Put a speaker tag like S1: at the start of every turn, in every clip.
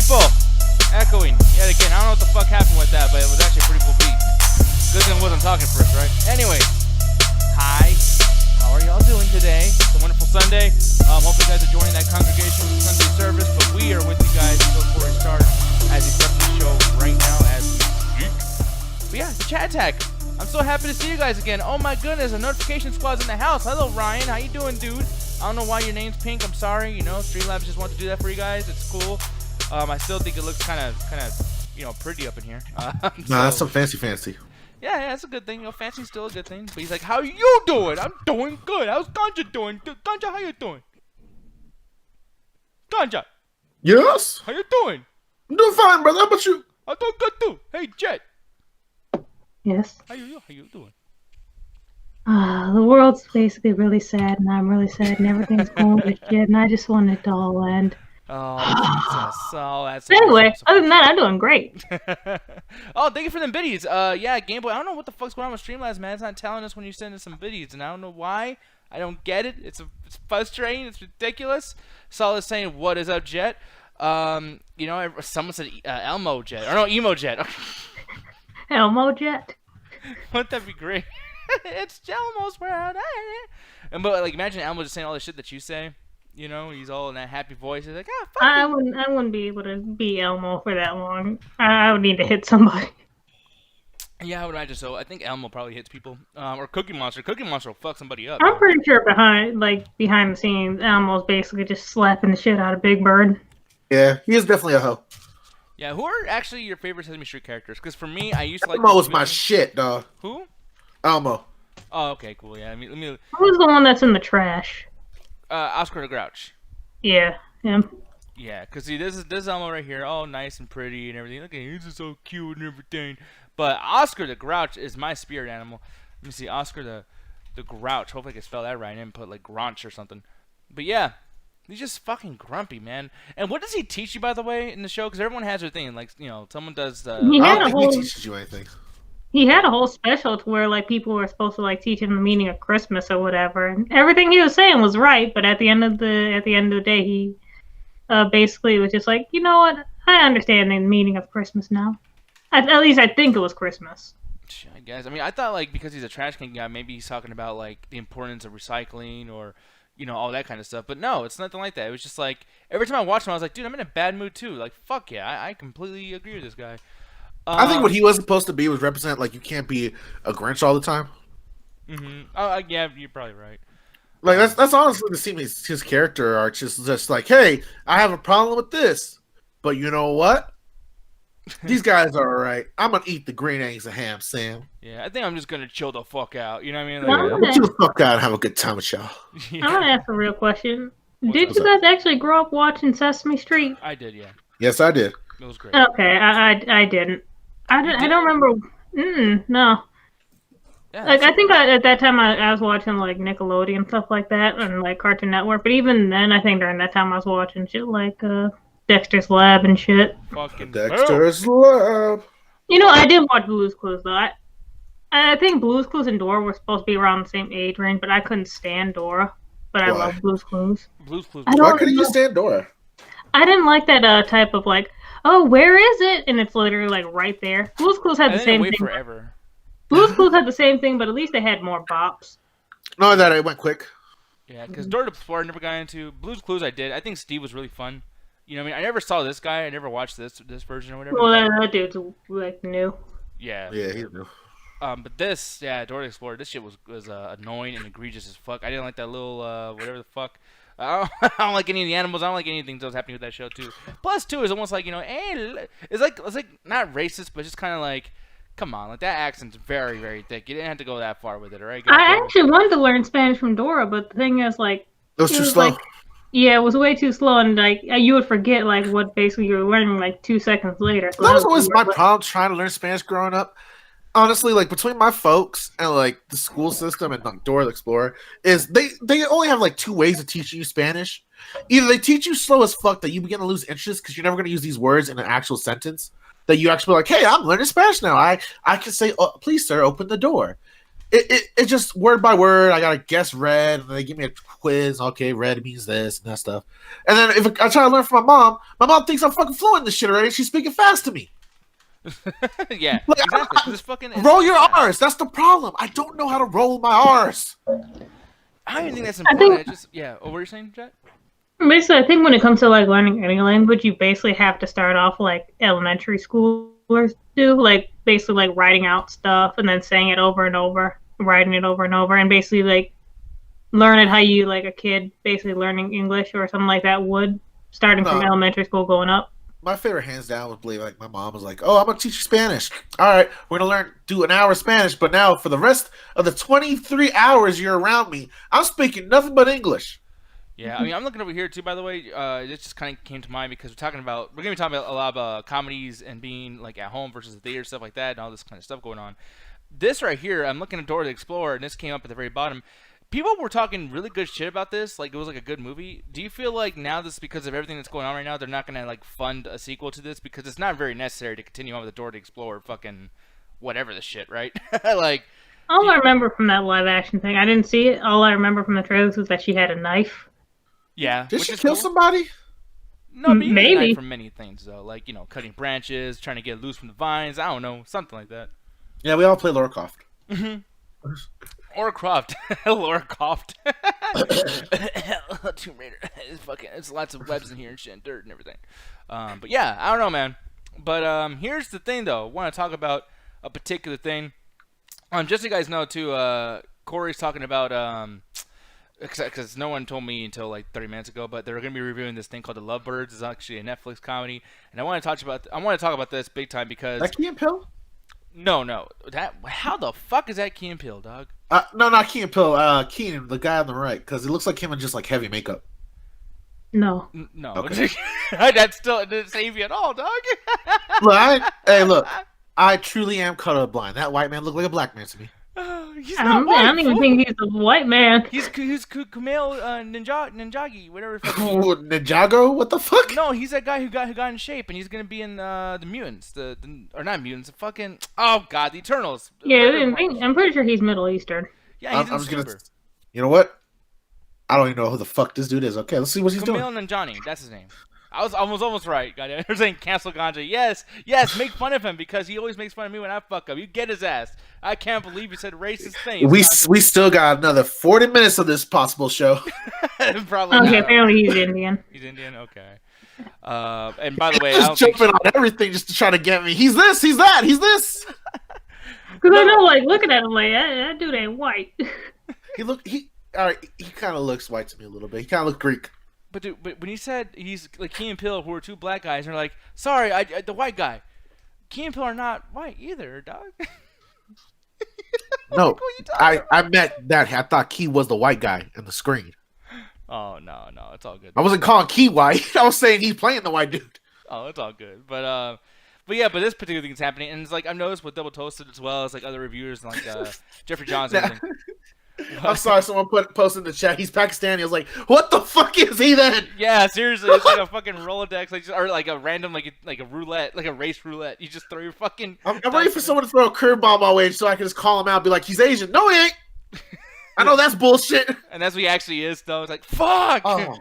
S1: people. Echoing yet again. I don't know what the fuck happened with that, but it was actually a pretty cool beat. Good thing I wasn't talking first, right? Anyway, hi. How are y'all doing today? It's a wonderful Sunday. Hopefully you guys are joining that congregation for Sunday service, but we are with you guys before we start as we start the show right now as we speak. But yeah, the chat tag. I'm so happy to see you guys again. Oh my goodness, a notification squad's in the house. Hello Ryan, how you doing, dude? I don't know why your name's pink. I'm sorry. You know, Streamlabs just want to do that for you guys. It's cool. I still think it looks kind of, you know, pretty up in here.
S2: Nah, that's some fancy.
S1: Yeah, that's a good thing. You know, fancy's still a good thing. But he's like, how you doing? I'm doing good. How's Ganja doing? Ganja, how you doing? Ganja.
S2: Yes?
S1: How you doing?
S2: I'm doing fine, brother. How about you?
S1: I'm doing good too. Hey, Jet.
S3: Yes.
S1: How you doing?
S3: The world's basically really sad, and I'm really sad, and everything's going to shit, and I just want it to all end.
S1: Oh, Jesus. Oh, that's
S3: anyway, other than that, I'm doing great.
S1: Oh, thank you for them biddies. Yeah, Game Boy. I don't know what the fuck's going on with Streamlabs, man. It's not telling us when you send us some biddies, and I don't know why. I don't get it. It's frustrating. It's ridiculous. Saul is saying, "What is up, Jet?" You know, someone said Elmo Jet, or no, Emo Jet.
S3: Elmo Jet.
S1: Wouldn't that be great? It's Elmo's world. And but like, imagine Elmo just saying all the shit that you say. You know, he's all in that happy voice. He's like, ah, fuck
S3: I wouldn't be able to be Elmo for that long. I would need to hit somebody.
S1: Yeah, I would imagine so. I think Elmo probably hits people. Or Cookie Monster. Cookie Monster will fuck somebody up.
S3: I'm pretty sure behind the scenes, Elmo's basically just slapping the shit out of Big Bird.
S2: Yeah, he is definitely a hoe.
S1: Yeah, who are actually your favorite Sesame Street characters? Because for me, I used to like...
S2: Elmo was my shit, dog.
S1: Who?
S2: Elmo.
S1: Oh, okay, cool. Yeah,
S3: Who's the one that's in the trash?
S1: Oscar the Grouch.
S3: Yeah, him.
S1: Yeah, because see, this is Elmo right here, all nice and pretty and everything. Look at him, he's just so cute and everything. But Oscar the Grouch is my spirit animal. Let me see, Oscar the Grouch. Hopefully I can spell that right. I didn't put like Grouch or something. But yeah, he's just fucking grumpy, man. And what does he teach you, by the way, in the show? Because everyone has their thing. Like, you know, someone does the...
S2: I don't think he teaches you anything.
S3: He had a whole special to where like people were supposed to like teach him the meaning of Christmas or whatever, and everything he was saying was right. But at the end of the day, he basically was just like, you know what? I understand the meaning of Christmas now. At least I think it was Christmas.
S1: I guess. I mean, I thought like because he's a trash can guy, maybe he's talking about like the importance of recycling or you know all that kind of stuff. But no, it's nothing like that. It was just like every time I watched him, I was like, dude, I'm in a bad mood too. Like, fuck yeah, I completely agree with this guy.
S2: I think what he was supposed to be was represent like you can't be a Grinch all the time.
S1: Mm-hmm. Oh, yeah, you're probably right.
S2: Like that's honestly the seem his character arc just like, hey, I have a problem with this, but you know what? These guys are alright. I'm gonna eat the green eggs and ham, Sam.
S1: Yeah, I think I'm just gonna chill the fuck out. You know what I mean?
S2: Like, chill the fuck out and have a good time with y'all.
S1: Yeah.
S3: I'm gonna ask a real question. Did you guys actually grow up watching Sesame Street?
S1: I did, yeah.
S2: Yes, I did.
S1: It was great.
S3: Okay, I didn't. I don't remember. No.
S1: Yeah,
S3: like I think at that time I was watching like Nickelodeon stuff like that and like Cartoon Network. But even then, I think during that time I was watching shit like Dexter's Lab and shit.
S1: Fucking
S2: Dexter's Lab.
S3: You know, I did watch Blue's Clues though. I think Blue's Clues and Dora were supposed to be around the same age range, but I couldn't stand Dora. But I love Blue's Clues.
S1: Blue's Clues.
S2: Why couldn't you stand Dora?
S3: I didn't like that type of like, oh, where is it? And it's literally like right there. Blue's Clues had the same thing.
S1: Forever.
S3: Blue's Clues had the same thing, but at least they had more bops.
S2: No, that it went quick.
S1: Yeah, because Dora the Explorer I never got into. Blue's Clues I did. I think Steve was really fun. You know what I mean? I never saw this guy. I never watched this version or whatever.
S3: Well, that dude's like new.
S1: Yeah.
S2: Yeah, he's new.
S1: But this, yeah, Dora the Explorer, this shit was annoying and egregious as fuck. I didn't like that little, whatever the fuck. I don't like any of the animals. I don't like anything that was happening with that show, too. Plus, too, it's almost like, you know, hey, it's like not racist, but just kind of like, come on, like that accent's very, very thick. You didn't have to go that far with it, all right?
S3: I actually wanted to learn Spanish from Dora, but the thing is, like,
S2: it was too slow.
S3: Like, yeah, it was way too slow, and like you would forget like what basically you were learning like 2 seconds later. So
S2: that was always my problem trying to learn Spanish growing up. Honestly, like between my folks and like the school system and like Dora the Explorer, is they only have like two ways of teaching you Spanish. Either they teach you slow as fuck that you begin to lose interest because you're never going to use these words in an actual sentence. That you actually be like, hey, I'm learning Spanish now. I can say, oh, please, sir, open the door. it just word by word. I gotta guess red, and they give me a quiz. Okay, red means this and that stuff. And then if I try to learn from my mom thinks I'm fucking fluent in this shit already. She's speaking fast to me.
S1: Yeah,
S2: Like,
S1: exactly. This fucking
S2: roll your R's. That's the problem. I don't know how to roll my R's.
S1: I don't even think that's important. Oh, what are you saying, Jet?
S3: Basically, I think when it comes to like learning any language, you basically have to start off like elementary schoolers do, like basically like writing out stuff and then saying it over and over, writing it over and over, and basically like learn it how you like a kid basically learning English or something like that would, starting from elementary school going up.
S2: My favorite, hands down, would be like my mom was like, "Oh, I'm gonna teach you Spanish. All right, we're gonna do an hour of Spanish, but now for the rest of the 23 hours you're around me, I'm speaking nothing but English."
S1: Yeah, I mean, I'm looking over here too. By the way, it just kind of came to mind because we're gonna be talking about a lot of comedies and being like at home versus the theater, stuff like that, and all this kind of stuff going on. This right here, I'm looking at Dora the Explorer, and this came up at the very bottom. People were talking really good shit about this, like it was like a good movie. Do you feel like now this, because of everything that's going on right now, they're not gonna like fund a sequel to this because it's not very necessary to continue on with the Dora the Explorer, fucking whatever the shit, right? Like.
S3: All I remember from that live action thing, I didn't see it. All I remember from the trailers was that she had a knife.
S1: Yeah.
S2: Did she kill somebody?
S1: No, but you
S3: maybe.
S1: Maybe from many things though, like cutting branches, trying to get loose from the vines. I don't know, something like that.
S2: Yeah, we all play Lara Croft.
S1: Or Croft, Lara Croft. Tomb Raider. It's lots of webs in here and shit, and dirt and everything. But yeah, I don't know, man. But here's the thing, though. I want to talk about a particular thing. Just so you guys know, too. Corey's talking about because no one told me until like 30 minutes ago, but they're going to be reviewing this thing called The Lovebirds. It's actually a Netflix comedy, and I want to talk about this big time because
S2: that Key and Peele?
S1: No, how the fuck is that Key and Peele, dog?
S2: No, not Key and Peele. Keenan, the guy on the right, because it looks like him in just like heavy makeup.
S3: No.
S1: No.
S2: Okay.
S1: That still didn't save you at all, dog.
S2: Look, I truly am colorblind. That white man looked like a black man to me.
S1: He's
S3: I
S1: not white.
S3: don't even think he's a white man.
S1: He's Kumail Ninjagi, whatever.
S2: Ninjago? What the fuck?
S1: No, he's that guy who got in shape, and he's gonna be in the mutants, or not mutants, the fucking the Eternals.
S3: Yeah, I'm pretty sure he's Middle Eastern.
S1: Yeah, he's
S2: I'm just
S1: Super.
S2: gonna. You know what? I don't even know who the fuck this dude is. Okay, let's see what he's doing.
S1: Kumail Nanjiani, that's his name. I was almost right. Goddamn, you're saying cancel Ganja. Yes, make fun of him because he always makes fun of me when I fuck up. You get his ass. I can't believe you said racist things.
S2: We still got another 40 minutes of this possible show.
S1: Probably.
S3: Okay,
S1: not.
S3: apparently he's Indian.
S1: He's Indian. Okay. And by the way,
S2: he's jumping on everything just to try to get me. He's this. He's that. He's this.
S3: Because I know, like, looking at him, like that dude ain't white.
S2: He kind of looks white to me a little bit. He kind of looks Greek.
S1: But dude, when he said he's like Key and Peele, who are two black guys, and they're like, sorry, the white guy. Key and Peele are not white either, dog.
S2: No, I meant that. I thought Key was the white guy in the screen.
S1: Oh no, it's all good.
S2: I wasn't calling Key white. I was saying he's playing the white dude.
S1: Oh, it's all good. But this particular thing is happening, and it's like I've noticed with Double Toasted as well as like other reviewers like Jeffrey Johnson.
S2: I'm sorry, someone posted in the chat. He's Pakistani. I was like, "What the fuck is he then?"
S1: Yeah, seriously, it's like a fucking Rolodex, or like a random, like a roulette, like a race roulette. You just throw your fucking.
S2: I'm ready for someone to throw a curveball my way so I can just call him out, and be like, "He's Asian." No, he ain't. I know that's bullshit.
S1: And that's what he actually is, though. It's like fuck.
S2: Oh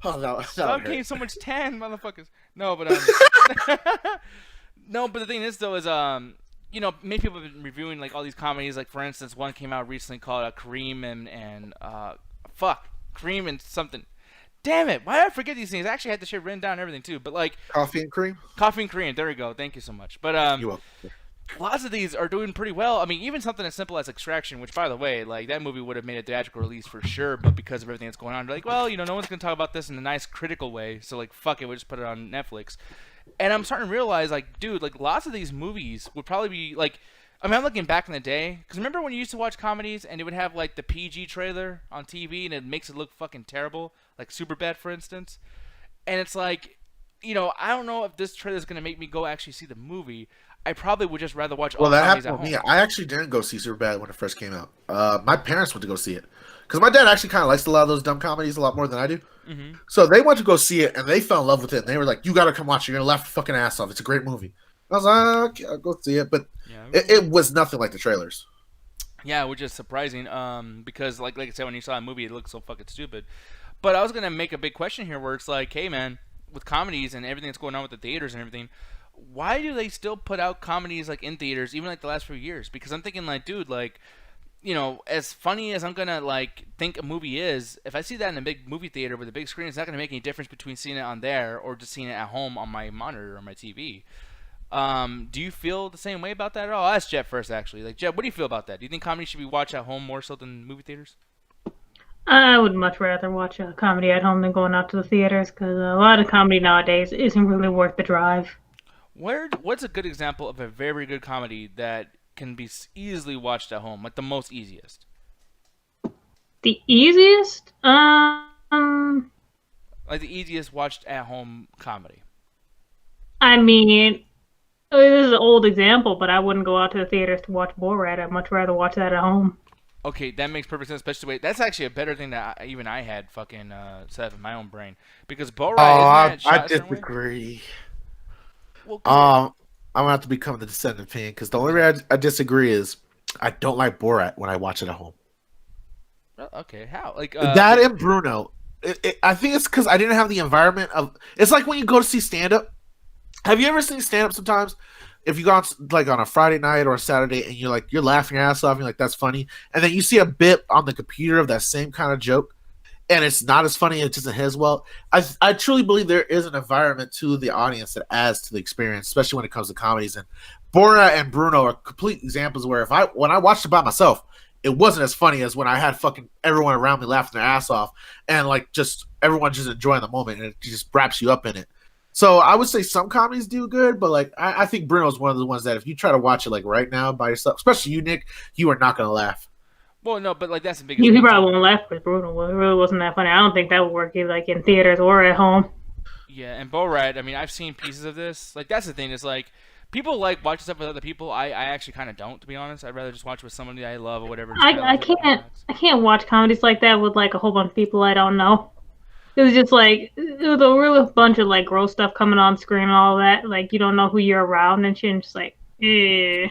S2: no!
S1: Stop getting so much tan, motherfuckers. No, but no, but the thing is, though, is many people have been reviewing like all these comedies. Like for instance, one came out recently called Kareem and Kareem and something. Damn it! Why did I forget these things? I actually had the shit written down and everything too. But like
S2: Coffee and Cream.
S1: There we go. Thank you so much. But
S2: You're welcome.
S1: lots of these are doing pretty well. I mean, even something as simple as Extraction, which by the way, like that movie would have made a theatrical release for sure, but because of everything that's going on, they're like, well, no one's gonna talk about this in a nice critical way, so like fuck it, we'll just put it on Netflix. And I'm starting to realize, like, dude, like lots of these movies would probably be like, I mean, I'm looking back in the day, because remember when you used to watch comedies and it would have like the PG trailer on TV and it makes it look fucking terrible, like Superbad, for instance. And it's like, I don't know if this trailer is gonna make me go actually see the movie. I probably would just rather watch all
S2: that
S1: comedies
S2: happened
S1: at
S2: with
S1: home.
S2: me. I actually didn't go see Superbad when it first came out. My parents went to go see it because my dad actually kind of likes a lot of those dumb comedies a lot more than I do.
S1: Mm-hmm.
S2: So they went to go see it and they fell in love with it. And they were like, "You got to come watch it. You're gonna laugh your fucking ass off. It's a great movie." I was like, "Okay, I'll go see it," but it was nothing like the trailers.
S1: Yeah, which is surprising. Because like I said, when you saw a movie, it looked so fucking stupid. But I was gonna make a big question here, where it's like, hey man, with comedies and everything that's going on with the theaters and everything, why do they still put out comedies like in theaters, even like the last few years? Because I'm thinking like, dude, like, as funny as I'm gonna like think a movie is, if I see that in a big movie theater with a big screen, it's not gonna make any difference between seeing it on there or just seeing it at home on my monitor or my TV. Do you feel the same way about that at all? I'll ask Jet first, actually. Like, Jet, what do you feel about that? Do you think comedy should be watched at home more so than movie theaters?
S3: I would much rather watch a comedy at home than going out to the theaters because a lot of comedy nowadays isn't really worth the drive.
S1: What's a good example of a very good comedy that can be easily watched at home, like the most easiest?
S3: The easiest?
S1: Like the easiest watched at home comedy.
S3: I mean, this is an old example, but I wouldn't go out to the theaters to watch Borat. I'd much rather watch that at home.
S1: Okay, that makes perfect sense. Especially that's actually a better thing that even I had fucking set up in my own brain because Borat isn't that
S2: I
S1: shot a certain way?
S2: disagree.
S1: Well, 'cause
S2: I'm gonna have to become the descendant opinion because the only way I disagree is I don't like Borat when I watch it at home.
S1: okay, how? Like
S2: That and Bruno. I think it's because I didn't have the environment of. It's like when you go to see stand up. Have you ever seen stand up sometimes? If you go on, like on a Friday night or a Saturday and you're laughing your ass off, and you're like, that's funny. And then you see a bit on the computer of that same kind of joke and it's not as funny, it doesn't hit as well. I truly believe there is an environment to the audience that adds to the experience, especially when it comes to comedies. And Borat and Bruno are complete examples where when I watched it by myself, it wasn't as funny as when I had fucking everyone around me laughing their ass off and like just everyone just enjoying the moment and it just wraps you up in it. So I would say some comedies do good, but like I think Bruno's one of the ones that if you try to watch it like right now by yourself, especially you, Nick, you are not gonna laugh.
S1: well, no, but like that's the biggest.
S3: You
S1: thing,
S3: probably won't laugh with Bruno. Well, it really wasn't that funny. I don't think that would work either, like in theaters or at home.
S1: Yeah, and Borat. I mean, I've seen pieces of this. Like that's the thing. Is like people like watching stuff with other people. I actually kind of don't, to be honest. I'd rather just watch with somebody I love or whatever. Just kinda
S3: I
S1: like
S3: can't
S1: relax.
S3: I can't watch comedies like that with like a whole bunch of people I don't know. It was just like it was a real bunch of like gross stuff coming on screen and all that. Like you don't know who you're around and shit. And just like,
S1: Yeah,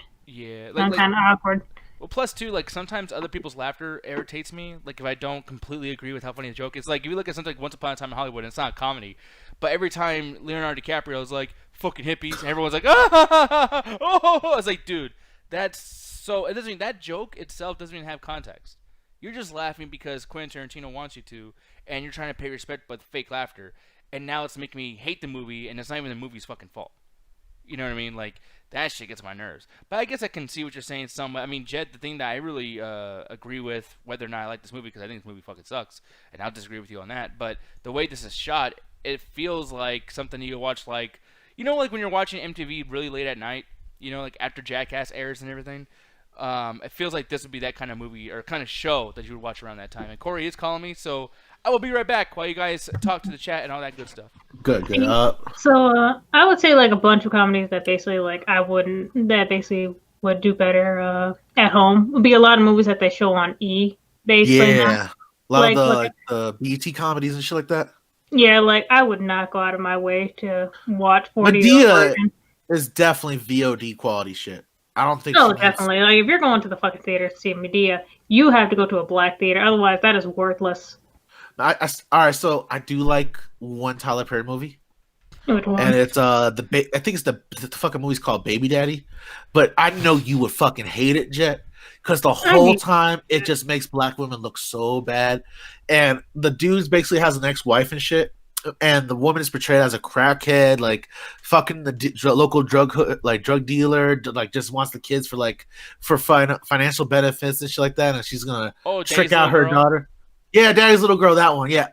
S3: I'm kind of awkward.
S1: well, plus too, like sometimes other people's laughter irritates me. Like if I don't completely agree with how funny the joke is. Like if you look at something like Once Upon a Time in Hollywood, and it's not a comedy, but every time Leonardo DiCaprio is like fucking hippies, and everyone's like oh, it's like dude, that's so it doesn't that joke itself doesn't even have context. You're just laughing because Quentin Tarantino wants you to, and you're trying to pay respect with fake laughter. And now it's making me hate the movie, and it's not even the movie's fucking fault. You know what I mean? Like that shit gets on my nerves. But I guess I can see what you're saying. I mean, Jed, the thing that I really agree with, whether or not I like this movie, because I think this movie fucking sucks, and I'll disagree with you on that. But the way this is shot, it feels like something you watch, like like when you're watching MTV really late at night, like after Jackass airs and everything. It feels like this would be that kind of movie or kind of show that you would watch around that time. And Corey is calling me, so I will be right back while you guys talk to the chat and all that good stuff.
S2: Good.
S3: So I would say like a bunch of comedies that basically like that basically would do better at home. Would be a lot of movies that they show on E. Basically,
S2: Yeah, a lot
S3: like,
S2: of the BET comedies and shit like that.
S3: yeah, like I would not go out of my way to watch 40
S2: Medea is definitely VOD quality shit. I don't think.
S3: No, definitely. Like if you're going to the fucking theater to see Medea, you have to go to a black theater. Otherwise, that is worthless.
S2: All right, so I do like one Tyler Perry movie,
S3: Which one?
S2: and it's I think it's the fucking movie's called Baby Daddy, but I know you would fucking hate it, Jet, because the whole time it just makes black women look so bad, and the dude basically has an ex-wife and shit, and the woman is portrayed as a crackhead, like fucking the local drug dealer, like just wants the kids for financial benefits and shit like that, and she's gonna trick out her daughter. Yeah, Daddy's Little Girl, that one. Yeah,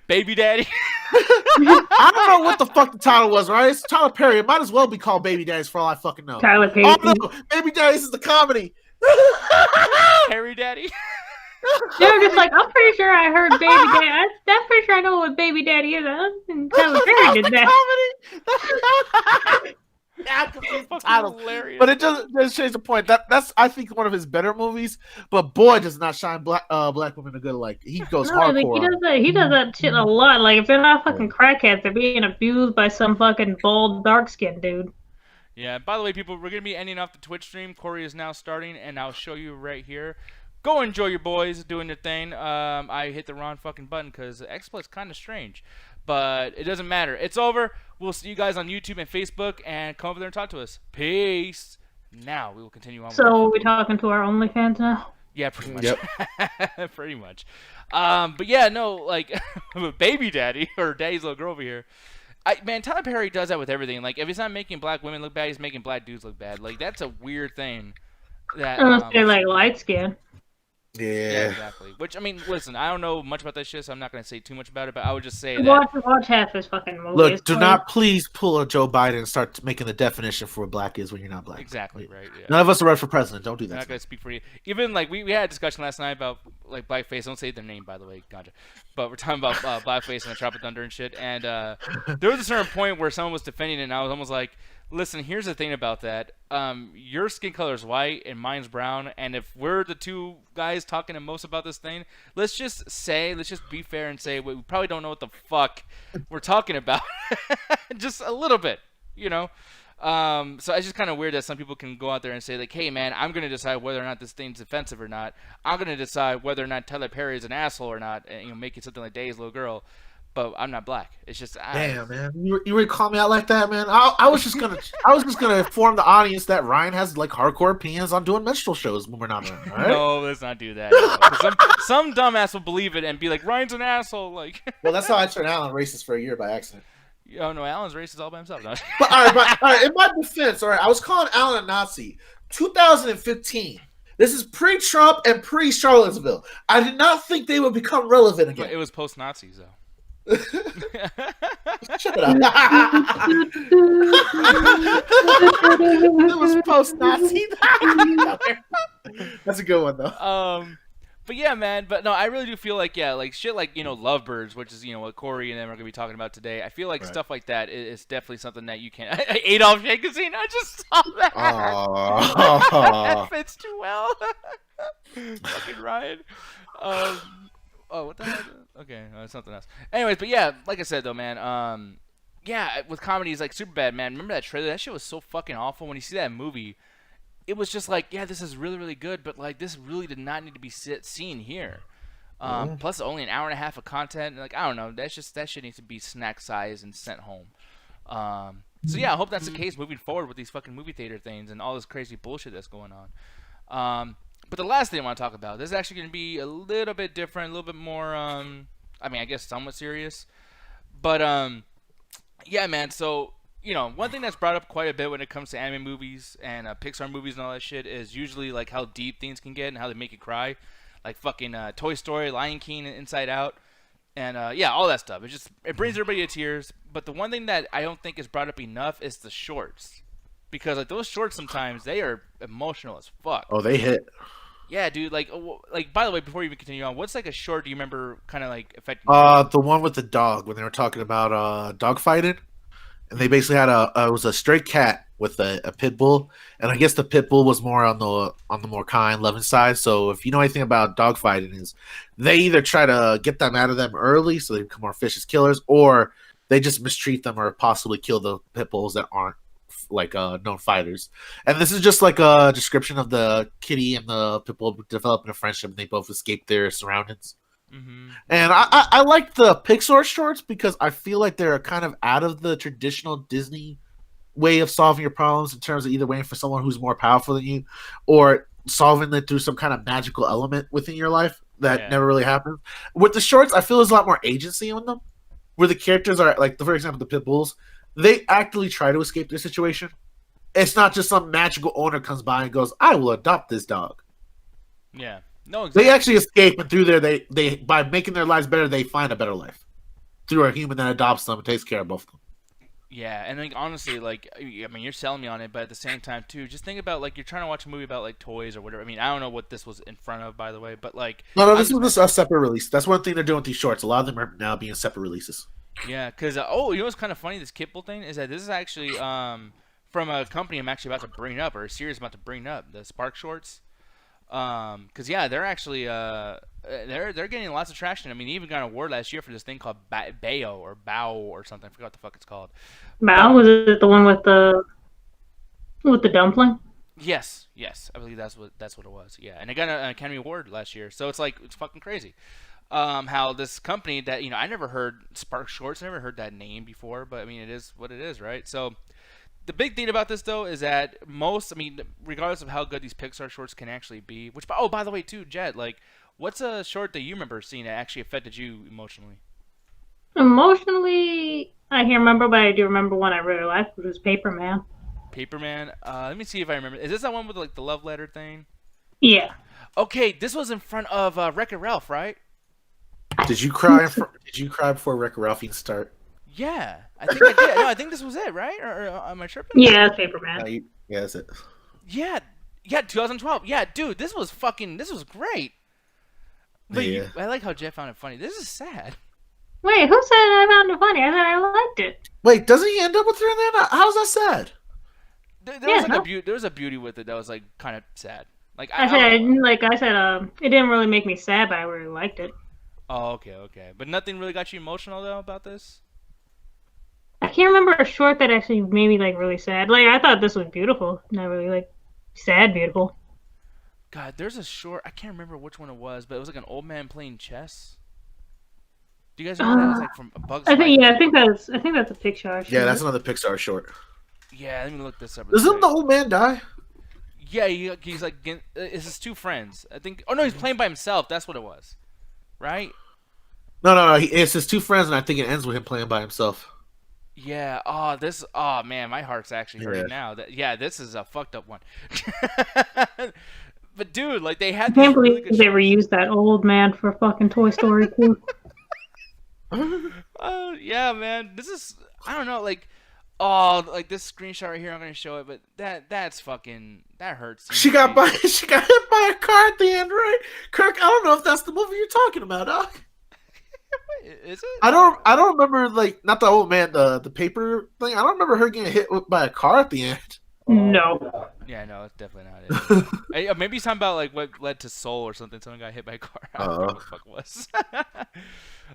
S1: Baby Daddy.
S2: I don't know what the fuck the title was, right? It's Tyler Perry. It might as well be called Baby Daddies for all I fucking know.
S3: Tyler Perry.
S2: Oh no, Baby Daddies is the comedy.
S1: Harry Daddy.
S3: They're just like, I'm pretty sure I heard Baby Daddy. I'm pretty sure I know what Baby Daddy is. Tyler Perry did that.
S2: Yeah, title. Hilarious. But it doesn't change the point. That's I think one of his better movies. But boy, does not shine black women a good like. He goes hardcore.
S3: Like, he does that shit a lot. Like if they're not fucking crackheads, they're being abused by some fucking bald dark skinned dude.
S1: Yeah. By the way, people, we're gonna be ending off the Twitch stream. Corey is now starting, and I'll show you right here. Go enjoy your boys doing their thing. I hit the wrong fucking button because XSplit's kind of strange, but it doesn't matter. It's over. We'll see you guys on YouTube and Facebook, and come over there and talk to us. Peace. Now we will continue on.
S3: So we're talking to our OnlyFans now.
S1: Yeah, pretty much.
S2: Yep.
S1: Pretty much. But yeah, no, like baby daddy or daddy's little girl over here. Man, Tyler Perry does that with everything. Like, if he's not making black women look bad, he's making black dudes look bad. Like, that's a weird thing. That
S3: Unless they're like light skin.
S1: yeah, exactly. Which, I mean, listen, I don't know much about that shit, so I'm not going to say too much about it, but I would just say that...
S3: Watch half his fucking movie.
S2: Look, do not please pull a Joe Biden and start making the definition for what black is when you're not black.
S1: Exactly, right, yeah.
S2: None of us are running for president. Don't do that.
S1: I'm not going to speak for you. Even, like, we had a discussion last night about, like, blackface. Don't say their name, by the way. Gotcha. But we're talking about blackface and the Tropic Thunder and shit, and there was a certain point where someone was defending it, and I was almost like... Listen, here's the thing about that. Your skin color is white and mine's brown, and if we're the two guys talking the most about this thing, let's just be fair and say we probably don't know what the fuck we're talking about. Just a little bit, you know? So it's just kind of weird that some people can go out there and say, like, hey, man, I'm going to decide whether or not this thing's offensive or not. I'm going to decide whether or not Tyler Perry is an asshole or not, and, you know, making something like Daddy's Little Girl. But I'm not black. It's just
S2: damn, man. You would call me out like that, man. I was just gonna inform the audience that Ryan has like hardcore opinions on doing minstrel shows when we're not around. Right?
S1: No, let's not do that. No. Some dumbass will believe it and be like, Ryan's an asshole. Like,
S2: well, that's how I turned Alan racist for a year by accident.
S1: Oh no, Alan's racist all by himself. No.
S2: But all right. In my defense, all right, I was calling Alan a Nazi. 2015. This is pre-Trump and pre-Charlottesville. I did not think they would become relevant again.
S1: But it was post-Nazis though.
S2: Shut up. It was post-Nazi. That's a good one though.
S1: But yeah, man. But no, I really do feel like like shit, like Lovebirds, which is what Corey and them are gonna be talking about today. I feel like stuff like that is definitely something that you can. Adolf Jacobson, I just saw that. That fits too well. Fucking Ryan. Oh, what the hell? Okay, something else. Anyways, but yeah, like I said though, man. Yeah, with comedies like Superbad, man. Remember that trailer? That shit was so fucking awful. When you see that movie, it was just like, yeah, this is really, really good, but like this really did not need to be seen here. Plus, only an hour and a half of content. Like, I don't know. That shit needs to be snack size and sent home. So yeah, I hope that's the case moving forward with these fucking movie theater things and all this crazy bullshit that's going on. But the last thing I want to talk about, this is actually going to be a little bit different, a little bit more, I mean, I guess somewhat serious. But, yeah, man, so, one thing that's brought up quite a bit when it comes to anime movies and Pixar movies and all that shit is usually, like, how deep things can get and how they make you cry. Like fucking Toy Story, Lion King, and Inside Out. And, yeah, all that stuff. It brings everybody to tears. But the one thing that I don't think is brought up enough is the shorts. Because, like, those shorts sometimes, they are emotional as fuck.
S2: Oh, they hit.
S1: Yeah, dude. Like, by the way, before you even continue on, what's like a short do you remember kind of like affecting?
S2: The one with the dog when they were talking about dog fighting, and they basically had it was a stray cat with a pit bull, and I guess the pit bull was more on the more kind, loving side. So if you know anything about dog fighting, is they either try to get them out of them early so they become more vicious killers, or they just mistreat them or possibly kill the pit bulls that aren't like known fighters. And this is just like a description of the kitty and the people developing a friendship, and they both escape their surroundings.
S1: Mm-hmm.
S2: And I like the Pixar shorts because I feel like they're kind of out of the traditional Disney way of solving your problems in terms of either waiting for someone who's more powerful than you or solving it through some kind of magical element within your life that never really happens. With the shorts, I feel there's a lot more agency on them, where the characters are like, for example, the pit bulls. They actively try to escape their situation. It's not just some magical owner comes by and goes, I will adopt this dog.
S1: Yeah. No, exactly.
S2: They actually escape, and through there, they by making their lives better, they find a better life. Through a human that adopts them and takes care of both of them.
S1: Yeah, and like honestly, like I mean, you're selling me on it, but at the same time too, just think about like you're trying to watch a movie about like toys or whatever. I mean, I don't know what this was in front of, by the way, but like
S2: no, this was a separate release. That's one thing they're doing with these shorts. A lot of them are now being separate releases.
S1: Yeah, because you know what's kind of funny? This Kipple thing is that this is actually from a company I'm actually about to bring up, or a series I'm about to bring up, the Spark Shorts. Because yeah, they're actually they're getting lots of traction. I mean, they even got an award last year for this thing called Bao or something. I forgot what the fuck it's called.
S3: Bao, was it the one with the With the dumpling.
S1: Yes, I believe that's what it was. Yeah, and it got an Academy Award last year, so it's like it's fucking crazy. How this company that I never heard Spark Shorts, never heard that name before, but I mean it is what it is, right? So the big thing about this though is that regardless of how good these Pixar shorts can actually be, which by the way too, Jet, like, what's a short that you remember seeing that actually affected you emotionally?
S3: Emotionally, I can't remember, but I do remember one I really liked, which was Paper Man.
S1: Paperman. Let me see if I remember. Is this that one with like the love letter thing?
S3: Yeah.
S1: Okay, this was in front of Wreck-It Ralph, right?
S2: Did you cry? Did you cry before Wreck-It Ralph even start?
S1: Yeah, I think I did. No, I think this was it, right? Or am I tripping?
S3: Yeah, it's Paper Man.
S2: Yeah, that's it.
S1: Yeah, 2012. Yeah, dude, this was great. But
S2: Yeah.
S1: I like how Jeff found it funny. This is sad.
S3: Wait, who said I found it funny? I said I liked it.
S2: Wait, doesn't he end up with her in there? How's that sad?
S1: There
S3: Yeah,
S1: was
S3: no.
S1: there was a beauty with it that was like kind of sad. Like
S3: I
S1: don't
S3: said,
S1: know.
S3: it didn't really make me sad, but I really liked it.
S1: Oh, okay. But nothing really got you emotional though about this.
S3: I can't remember a short that actually made me like really sad. Like I thought this was beautiful, not really like sad beautiful.
S1: God, there's a short. I can't remember which one it was, but it was like an old man playing chess. Do you guys remember that? It was like from A Bug's Life.
S3: I think that's a PIXAR'S.
S2: Yeah, that's another Pixar short.
S1: Yeah, let me look this up.
S2: Doesn't the old man die?
S1: Yeah, he's like it's his two friends. I think. Oh no, he's playing by himself. That's what it was, right?
S2: No. It's his two friends, and I think it ends with him playing by himself.
S1: Yeah. Oh, this. Oh man, my heart's actually hurting now. This is a fucked up one. But dude, like they had.
S3: I can't
S1: these really
S3: believe
S1: good
S3: they
S1: shows.
S3: reused that old man for fucking Toy Story 2.
S1: Oh yeah, man. This is. I don't know. Like. Oh, like this screenshot right here. I'm gonna show it, but that's fucking. That hurts.
S2: She got hit by a car at the end, right? Kirk, I don't know if that's the movie you're talking about, Doc.
S1: Is it?
S2: I don't remember, like, not the old man, the paper thing. I don't remember her getting hit by a car at the end.
S3: No.
S1: Yeah, no, it's definitely not it. Maybe he's talking about like what led to Soul or something. Someone got hit by a car. I don't know what the fuck it was.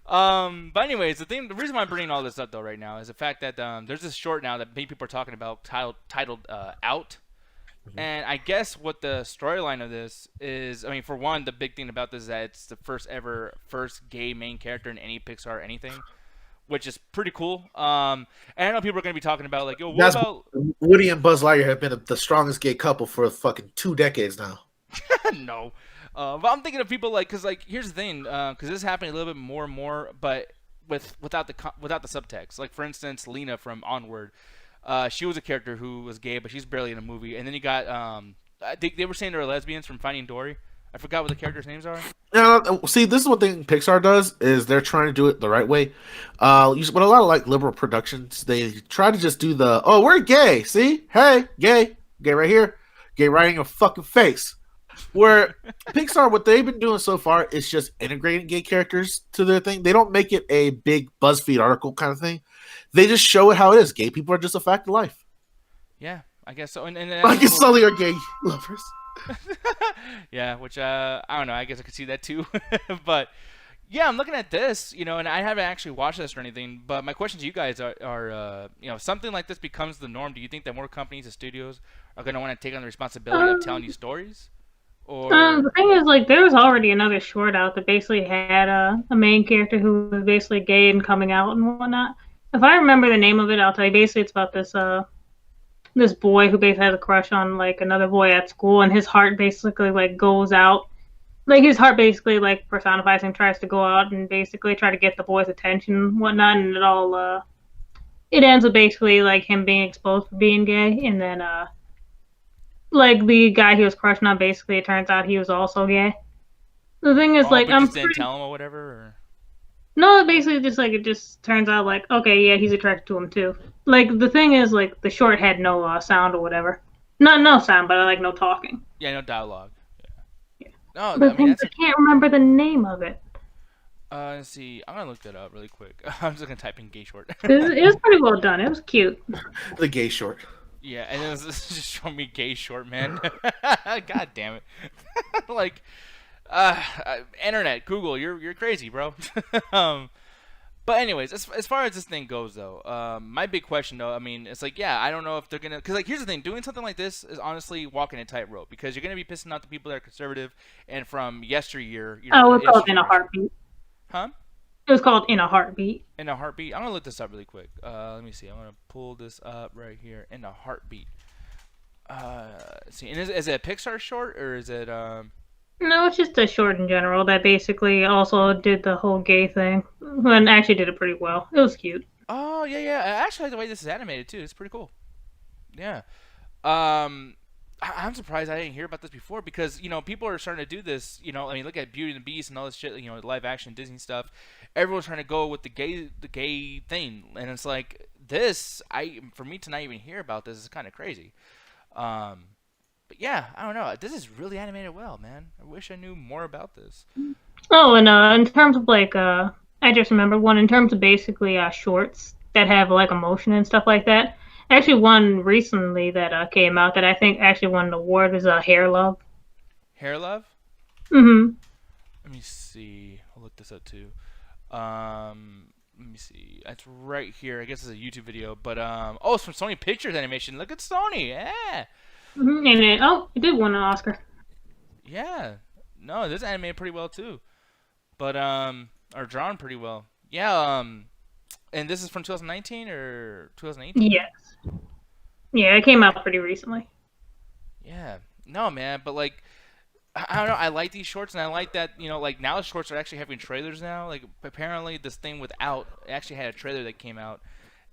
S1: But anyways, the reason why I'm bringing all this up though right now is the fact that there's this short now that many people are talking about titled Out. And I guess what the storyline of this is, I mean, for one, the big thing about this is that it's the first gay main character in any Pixar or anything, which is pretty cool. And I know people are going to be talking about like, yo, what about
S2: Woody and Buzz Lightyear have been the strongest gay couple for fucking 2 decades now.
S1: no. But I'm thinking of people like, cause like here's the thing, cause this is happening a little bit more and more, but without the subtext. Like for instance, Lena from Onward, she was a character who was gay, but she's barely in a movie. And then you got they were saying they were lesbians from Finding Dory. I forgot what the characters' names are.
S2: See, this is one thing Pixar does is they're trying to do it the right way. With a lot of like liberal productions, they try to just do we're gay. See, hey, gay right here, gay right in your fucking face. Where Pixar, what they've been doing so far is just integrating gay characters to their thing. They don't make it a big BuzzFeed article kind of thing. They just show it how it is. Gay people are just a fact of life.
S1: Yeah, I guess so. And
S2: I guess all are gay lovers.
S1: Yeah, which I don't know. I guess I could see that too. But yeah, I'm looking at this, and I haven't actually watched this or anything. But my question to you guys are something like this becomes the norm. Do you think that more companies and studios are going to want to take on the responsibility of telling these stories? Or
S3: The thing is, like, there was already another short out that basically had a main character who was basically gay and coming out and whatnot. If I remember the name of it, I'll tell you. Basically, it's about this boy who basically has a crush on like another boy at school, and his heart basically like goes out. Like his heart basically like personifies him, tries to go out and basically try to get the boy's attention and whatnot, and it ends with basically like him being exposed for being gay, and then like the guy he was crushing on, basically it turns out he was also gay. The thing is, like,
S1: but just didn't tell him or whatever. Or?
S3: No, basically just like it just turns out like, okay, yeah, he's attracted to him too. Like the thing is, like the short had no sound or whatever. Not no sound, but like no talking.
S1: Yeah, no dialogue. Yeah. No,
S3: The thing is, I can't remember the name of it.
S1: Let's see. I'm gonna look that up really quick. I'm just gonna type in gay short.
S3: It was pretty well done. It was cute.
S2: The gay short.
S1: Yeah, and it was just showing me gay short, man. God damn it! Like, internet, Google, you're crazy, bro. But anyways, as far as this thing goes, though, my big question, though, I mean, it's like, yeah, I don't know if they're gonna, because like, here's the thing, doing something like this is honestly walking a tightrope because you're gonna be pissing off the people that are conservative and from yesteryear,
S3: Oh, it's called In a Heartbeat.
S1: Huh?
S3: It was called In a Heartbeat.
S1: In a Heartbeat. I'm gonna look this up really quick. Let me see. I'm gonna pull this up right here. In a Heartbeat. Let's see. And is it a Pixar short or is it
S3: No, it's just a short in general that basically also did the whole gay thing and actually did it pretty well. It was cute.
S1: Oh yeah, yeah. I actually like the way this is animated too. It's pretty cool. Yeah. I'm surprised I didn't hear about this before because people are starting to do this. I mean, look at Beauty and the Beast and all this shit. Live action Disney stuff. Everyone's trying to go with the gay thing, and it's like this. For me to not even hear about this is kind of crazy. But yeah, I don't know. This is really animated well, man. I wish I knew more about this.
S3: Oh, and in terms of like, I just remembered one in terms of basically shorts that have like emotion and stuff like that. Actually, one recently that came out that I think actually won an award was Hair Love.
S1: Hair Love?
S3: Mm-hmm.
S1: Let me see. I'll look this up too. Let me see. It's right here. I guess it's a YouTube video, but oh, it's from Sony Pictures Animation. Look at Sony. Yeah.
S3: Mm-hmm. And it did win an Oscar.
S1: Yeah. No, this animated pretty well too, but or drawn pretty well. Yeah. And this is from 2019 or 2018?
S3: Yes. Yeah, it came out pretty recently.
S1: Yeah. No, man, but like, I don't know. I like these shorts, and I like that like now the shorts are actually having trailers now. Like apparently this thing without actually had a trailer that came out,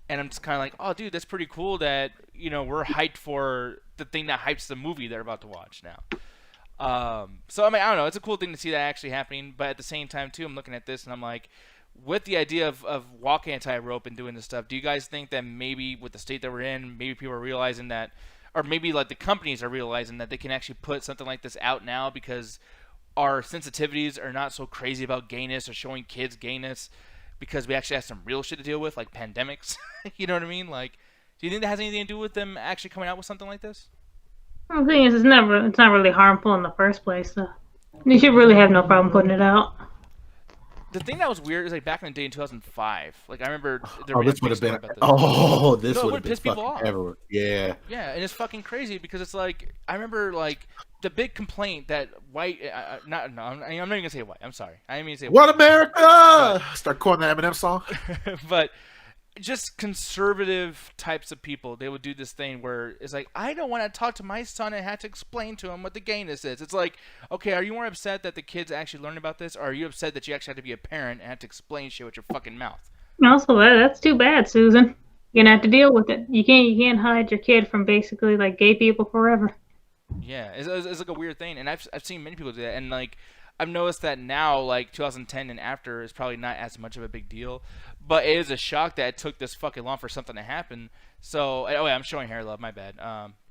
S1: and I'm just kind of like, oh, dude, that's pretty cool that we're hyped for the thing that hypes the movie they're about to watch now. So I mean, I don't know. It's a cool thing to see that actually happening, but at the same time too, I'm looking at this and I'm like, with the idea of walking a tightrope and doing this stuff, do you guys think that maybe with the state that we're in, maybe people are realizing that, or maybe like the companies are realizing that they can actually put something like this out now because our sensitivities are not so crazy about gayness or showing kids gayness because we actually have some real shit to deal with, like pandemics. You know what I mean? Like, do you think that has anything to do with them actually coming out with something like this?
S3: The thing is, it's not really harmful in the first place, so you should really have no problem putting it out.
S1: The thing that was weird is like back in the day in 2005. Like I remember.
S2: This would have been. Oh, this
S1: no,
S2: would have been
S1: piss people
S2: fucking
S1: off.
S2: everywhere. Yeah.
S1: Yeah, and it's fucking crazy because it's like I remember like the big complaint that white. I'm not even gonna say white. I'm sorry. I didn't mean to say
S2: What
S1: white.
S2: America? But, start quoting the Eminem song.
S1: But just conservative types of people, they would do this thing where it's like, I don't want to talk to my son and have to explain to him what the gayness is. It's like, okay, are you more upset that the kids actually learn about this, or are you upset that you actually have to be a parent and have to explain shit with your fucking mouth?
S3: Also, that's too bad, Susan. You're gonna have to deal with it. You can't hide your kid from basically like gay people forever.
S1: Yeah, it's like a weird thing, and I've seen many people do that, and like I've noticed that now, like 2010 and after, is probably not as much of a big deal. But it is a shock that it took this fucking long for something to happen. So, oh yeah, I'm showing Hair Love, my bad.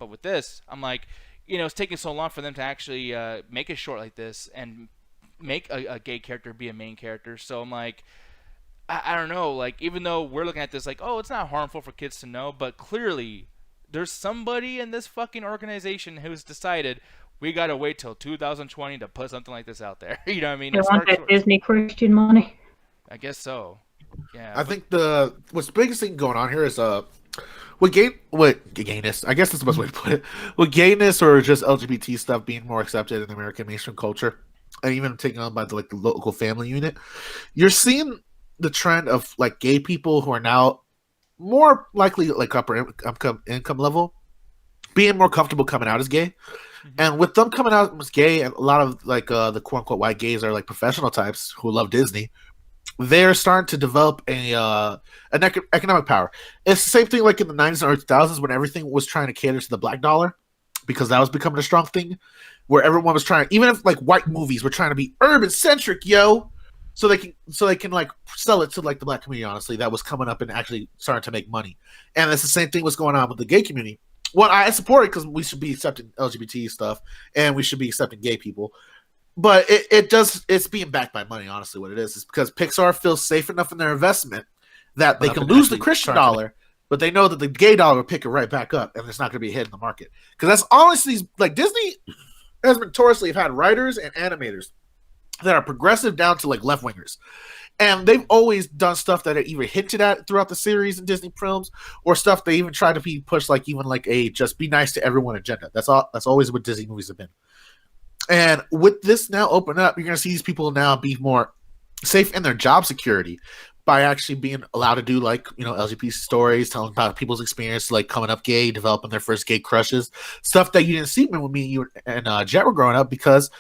S1: But with this, I'm like, it's taking so long for them to actually make a short like this and make a gay character be a main character. So I'm like, I don't know. Like, even though we're looking at this like, oh, it's not harmful for kids to know, but clearly there's somebody in this fucking organization who's decided we gotta wait till 2020 to put something like this out there. You know what I mean?
S3: They want that Disney Christian money.
S1: I guess so. Yeah.
S2: I think what's the biggest thing going on here is with gayness. I guess that's the best way to put it. With gayness or just LGBT stuff being more accepted in the American mainstream culture, and even taken on by the local family unit, you're seeing the trend of like gay people who are now more likely like upper income level being more comfortable coming out as gay. And with them coming out as gay, and a lot of like the quote unquote white gays are like professional types who love Disney. They're starting to develop an economic power. It's the same thing like in the 90s and early 2000s when everything was trying to cater to the black dollar because that was becoming a strong thing where everyone was trying, even if like white movies were trying to be urban centric, so they can like sell it to like the black community. Honestly, that was coming up and actually starting to make money. And it's the same thing was going on with the gay community. Well, I support it because we should be accepting LGBT stuff and we should be accepting gay people. But it's being backed by money, honestly, what it is because Pixar feels safe enough in their investment that they can lose the Christian dollar, but they know that the gay dollar will pick it right back up and it's not going to be a hit in the market. Because that's honestly, like Disney has notoriously had writers and animators that are progressive down to like left-wingers. And they've always done stuff that are either hinted at throughout the series in Disney films, or stuff they even try to be pushed, like even like a just be nice to everyone agenda. That's always what Disney movies have been. And with this now open up, you're going to see these people now be more safe in their job security by actually being allowed to do like, you know, LGBT stories, telling about people's experience, like coming up gay, developing their first gay crushes, stuff that you didn't see when me and you and Jet were growing up, because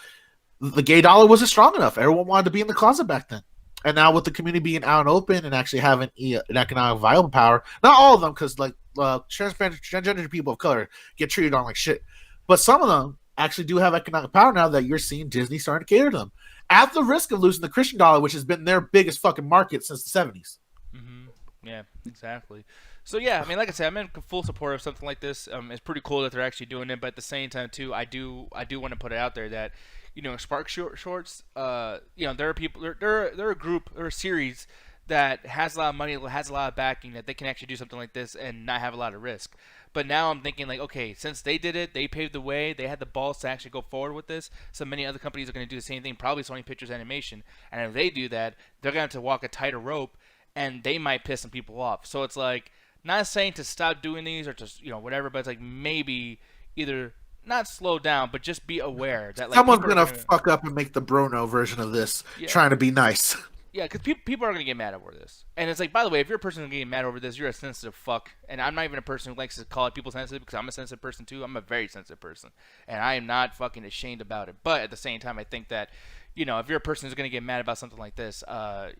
S2: the gay dollar wasn't strong enough. Everyone wanted to be in the closet back then. And now with the community being out and open and actually having an economic viable power, not all of them, because like transgender people of color get treated on like shit, but some of them actually do have economic power now that you're seeing Disney starting to cater to them, at the risk of losing the Christian dollar, which has been their biggest fucking market since the 70s.
S1: Mm-hmm. Yeah, exactly. So yeah, I mean, like I said, I'm in full support of something like this. It's pretty cool that they're actually doing it, but at the same time too, I do want to put it out there that, you know, Spark Shorts, you know, there are people, they're a group or a series that has a lot of money, has a lot of backing, that they can actually do something like this and not have a lot of risk. But now I'm thinking like, okay, since they did it, they paved the way, they had the balls to actually go forward with this. So many other companies are going to do the same thing, probably Sony Pictures Animation. And if they do that, they're going to have to walk a tighter rope, and they might piss some people off. So it's like, not saying to stop doing these or to, you know, whatever, but it's like maybe either not slow down, but just be aware that like
S2: someone's gonna fuck up and make the Bruno version of this, trying to be nice.
S1: Yeah, because people are going to get mad over this. And it's like, by the way, if you're a person who's getting mad over this, you're a sensitive fuck. And I'm not even a person who likes to call people sensitive, because I'm a sensitive person too. I'm a very sensitive person. And I am not fucking ashamed about it. But at the same time, I think that, you know, if you're a person who's going to get mad about something like this,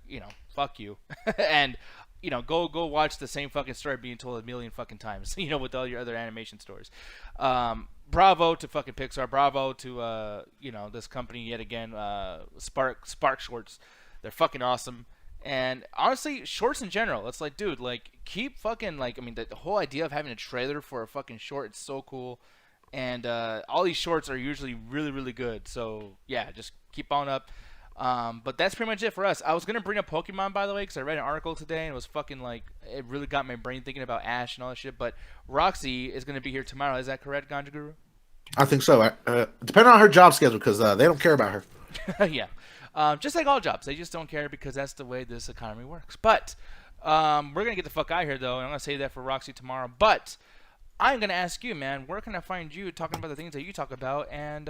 S1: you know, fuck you. And, you know, go watch the same fucking story being told a million fucking times, you know, with all your other animation stories. Bravo to fucking Pixar. Bravo to, you know, this company yet again, Spark Shorts. They're fucking awesome. And honestly, shorts in general, it's like, dude, like, keep fucking, like, I mean, the whole idea of having a trailer for a fucking short, it's so cool. And all these shorts are usually really, really good. So, yeah, just keep on up. But that's pretty much it for us. I was going to bring up Pokemon, by the way, because I read an article today, and it was fucking, like, it really got my brain thinking about Ash and all that shit. But Roxy is going to be here tomorrow. Is that correct, Ganja Guru?
S2: I think so. Depending on her job schedule, because they don't care about her.
S1: Yeah. Just like all jobs, they just don't care, because that's the way this economy works. But we're gonna get the fuck out of here, though, and I'm gonna say that for Roxy tomorrow. But I'm gonna ask you, man, where can I find you talking about the things that you talk about and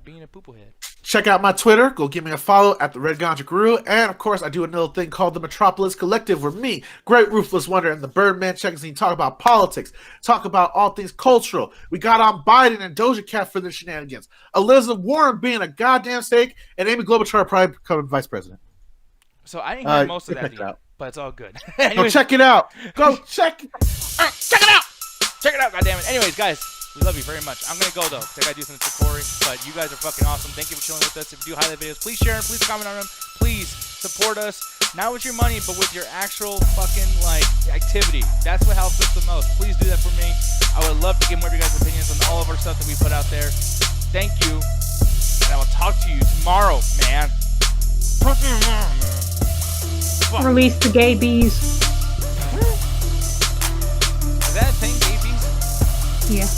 S1: being a poo-poo head?
S2: Check out my Twitter. Go give me a follow at the Red Ganja Guru. And, of course, I do another thing called the Metropolis Collective, where me, Great Ruthless Wonder, and the Birdman Check and talk about politics, talk about all things cultural. We got on Biden and Doja Cat for the shenanigans, Elizabeth Warren being a goddamn steak, and Amy Klobuchar probably becoming vice president.
S1: So I didn't hear most of that yet, but it's all good.
S2: Go check it out. Go check it
S1: out. Check it out. Check it out, goddammit. Anyways, guys. We love you very much. I'm going to go, though, because I got to do something for Corey. But you guys are fucking awesome. Thank you for chilling with us. If you do highlight videos, please share them. Please comment on them. Please support us. Not with your money, but with your actual fucking, like, activity. That's what helps us the most. Please do that for me. I would love to get more of your guys' opinions on all of our stuff that we put out there. Thank you. And I will talk to you tomorrow, man.
S3: Release the gay bees.
S1: Is that a thing, gay bees?
S3: Yeah.